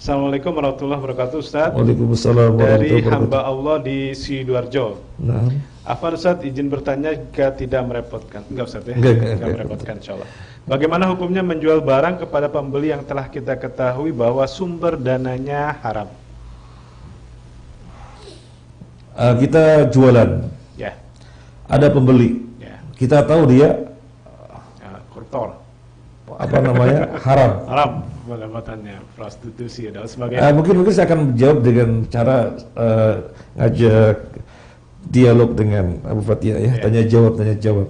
Assalamualaikum warahmatullahi wabarakatuh, Ustaz. Waalaikumsalam Dari warahmatullahi wabarakatuh. hamba Allah di Sidoarjo. Nah, Afwan Ustaz, izin bertanya jika tidak merepotkan. Enggak Ustaz ya? Enggak. Merepotkan insyaallah. Bagaimana hukumnya menjual barang kepada pembeli yang telah kita ketahui bahwa sumber dananya haram? kita jualan, Ya, ada pembeli, ya. kita tahu dia Koruptor. apa namanya haram. Haram pendapatannya, prostitusi dan sebagainya. Mungkin saya akan menjawab dengan cara ngajak dialog dengan Abu Fatihah ya, tanya jawab.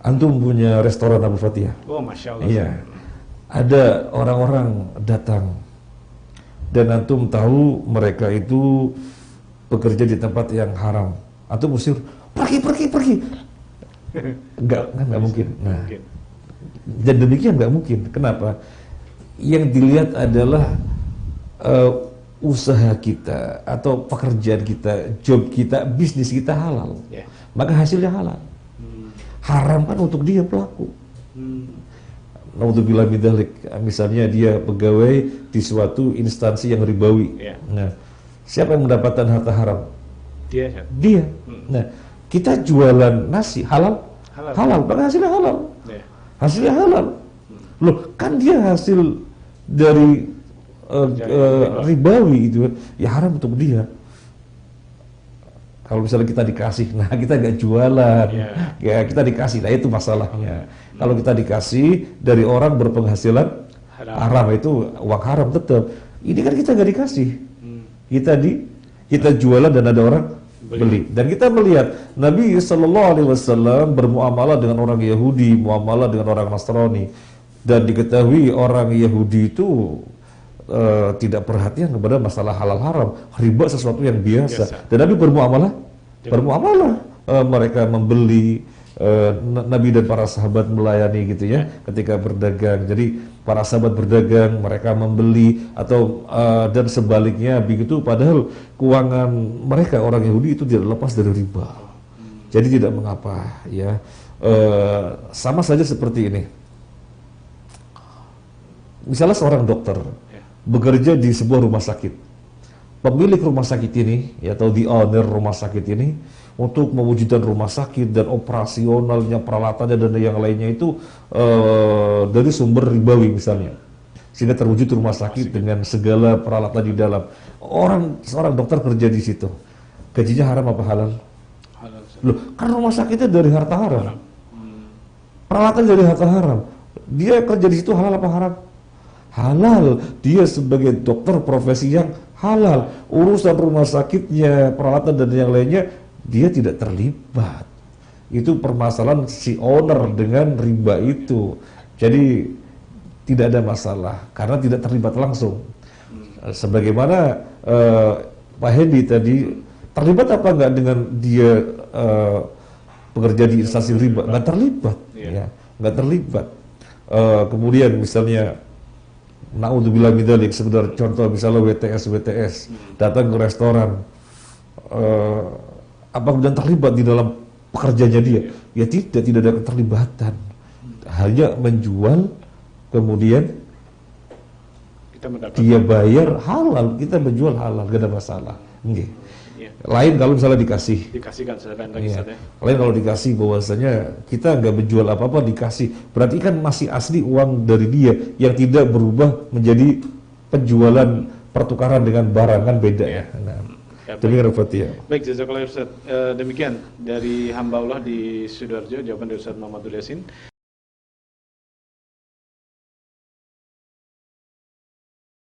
Antum punya restoran Abu Fatihah? Oh, masya Allah. Iya. Ada orang-orang datang dan antum tahu mereka itu bekerja di tempat yang haram. Antum usir, pergi. Enggak mungkin. Nah, dan demikian nggak mungkin. Kenapa? Yang dilihat adalah usaha kita atau pekerjaan kita, job kita, bisnis kita halal, maka hasilnya halal. Haram kan untuk dia pelaku. Naudzubillah min dzalik. Misalnya dia pegawai di suatu instansi yang ribawi. Nah, siapa yang mendapatkan harta haram? Dia. Nah, kita jualan nasi halal, maka hasilnya halal. Hasilnya halal. Loh, kan dia hasil dari ribawi itu, ya haram untuk dia. Kalau misalnya kita dikasih, nah kita gak jualan, ya kita dikasih, nah itu masalahnya. Kalau kita dikasih dari orang berpenghasilan haram, itu uang haram tetap. Ini kan kita gak dikasih, kita jualan dan ada orang beli. Dan kita melihat Nabi SAW bermuamalah dengan orang Yahudi, muamalah dengan orang Nasrani, dan diketahui orang Yahudi itu tidak perhatian kepada masalah halal haram, riba sesuatu yang biasa. Dan Nabi bermuamalah, mereka membeli, Nabi dan para sahabat melayani gitu ya, ketika berdagang. Jadi para sahabat berdagang, mereka membeli atau dan sebaliknya begitu. Padahal keuangan mereka orang Yahudi itu tidak lepas dari riba. Jadi tidak mengapa ya. Sama saja seperti ini. Misalnya seorang dokter bekerja di sebuah rumah sakit. Pemilik rumah sakit ini, atau the owner rumah sakit ini, untuk mewujudkan rumah sakit dan operasionalnya, peralatannya dan yang lainnya itu dari sumber ribawi misalnya, sehingga terwujud rumah sakit dengan segala peralatan di dalam. Seorang dokter kerja di situ, gajinya haram apa halal? Halal. Loh, kan rumah sakitnya dari harta haram. Peralatan dari harta haram. Dia kerja di situ halal apa haram? Halal. Dia sebagai dokter profesi yang halal. Urusan rumah sakitnya, peralatan dan yang lainnya, dia tidak terlibat. Itu permasalahan si owner dengan riba itu. Jadi tidak ada masalah karena tidak terlibat langsung. Sebagaimana Pak Hendy tadi, terlibat apa enggak dengan dia bekerja di instansi riba? Enggak terlibat, ya, enggak terlibat. Kemudian misalnya naudzubillah min dzalik, sekedar contoh misalnya WTS datang ke restoran, apa kemudian terlibat di dalam pekerjaannya dia? Ya tidak ada keterlibatan, hanya menjual, kemudian dia bayar halal, kita menjual halal, gak ada masalah. Nggih. Lain kalau misalnya dikasihkan lain kalau dikasih, bahwasanya kita nggak menjual apa-apa, dikasih, berarti kan masih asli uang dari dia yang tidak berubah menjadi penjualan pertukaran dengan barang, kan beda ya. Nah, demikian Fatihah. Baik, jazakallahu Ustaz. Demikian dari hamba Allah di Sidoarjo, jawaban dari Ustaz Muhammad Yasin.